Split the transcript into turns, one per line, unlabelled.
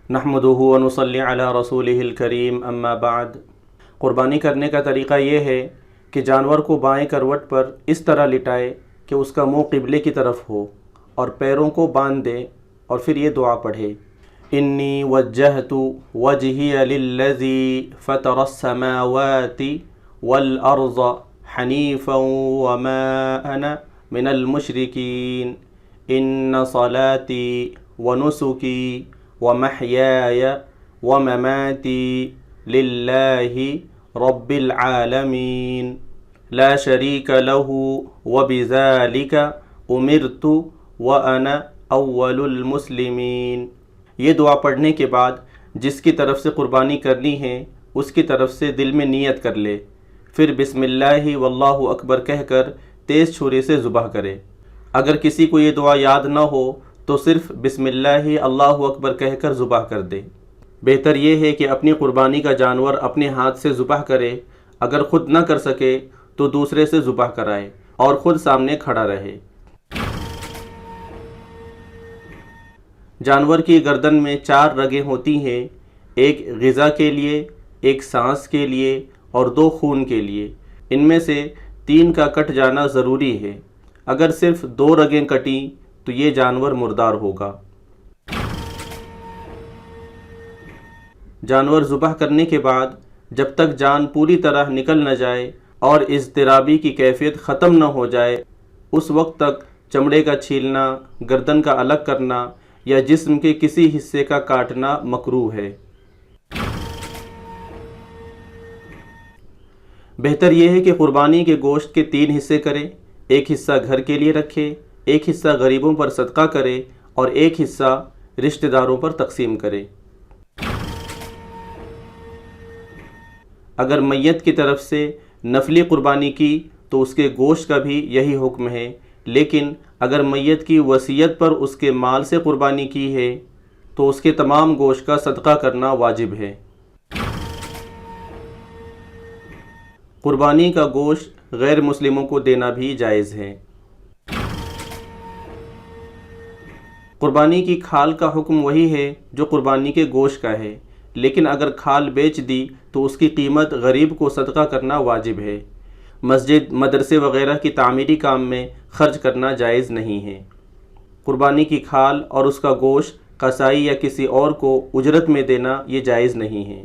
نحمدہ و نصلی علی رسولہ الکریم اما بعد۔ قربانی کرنے کا طریقہ یہ ہے کہ جانور کو بائیں کروٹ پر اس طرح لٹائے کہ اس کا منہ قبلے کی طرف ہو اور پیروں کو باندھ دے، اور پھر یہ دعا پڑھے: انی وجہت وجہی للذی فطر السماوات والارض حنیفا وما انا من المشرکین ان صلاتی ونسکی ومحیای ومماتی للہ رب العالمین لا شریک لہ وبذالک امرت وانا اول المسلمین۔ یہ دعا پڑھنے کے بعد جس کی طرف سے قربانی کرنی ہے اس کی طرف سے دل میں نیت کر لے، پھر بسم اللہ واللہ اکبر کہہ کر تیز چھری سے ذبح کرے۔ اگر کسی کو یہ دعا یاد نہ ہو تو صرف بسم اللہ اللہ اکبر کہہ کر ذبح کر دے۔ بہتر یہ ہے کہ اپنی قربانی کا جانور اپنے ہاتھ سے ذبح کرے، اگر خود نہ کر سکے تو دوسرے سے ذبح کرائے اور خود سامنے کھڑا رہے۔ جانور کی گردن میں 4 رگیں ہوتی ہیں، ایک غذا کے لیے، ایک سانس کے لیے اور 2 خون کے لیے۔ ان میں سے 3 کا کٹ جانا ضروری ہے۔ اگر صرف 2 رگیں کٹیں تو یہ جانور مردار ہوگا۔ جانور ذبح کرنے کے بعد جب تک جان پوری طرح نکل نہ جائے اور اضطرابی کی کیفیت ختم نہ ہو جائے، اس وقت تک چمڑے کا چھیلنا، گردن کا الگ کرنا یا جسم کے کسی حصے کا کاٹنا مکروہ ہے۔ بہتر یہ ہے کہ قربانی کے گوشت کے 3 حصے کرے، ایک حصہ گھر کے لیے رکھے، ایک حصہ غریبوں پر صدقہ کرے اور ایک حصہ رشتہ داروں پر تقسیم کرے۔ اگر میت کی طرف سے نفلی قربانی کی تو اس کے گوشت کا بھی یہی حکم ہے، لیکن اگر میت کی وصیت پر اس کے مال سے قربانی کی ہے تو اس کے تمام گوشت کا صدقہ کرنا واجب ہے۔ قربانی کا گوشت غیر مسلموں کو دینا بھی جائز ہے۔ قربانی کی کھال کا حکم وہی ہے جو قربانی کے گوشت کا ہے، لیکن اگر کھال بیچ دی تو اس کی قیمت غریب کو صدقہ کرنا واجب ہے۔ مسجد، مدرسے وغیرہ کی تعمیری کام میں خرچ کرنا جائز نہیں ہے۔ قربانی کی کھال اور اس کا گوشت قصائی یا کسی اور کو اجرت میں دینا یہ جائز نہیں ہے۔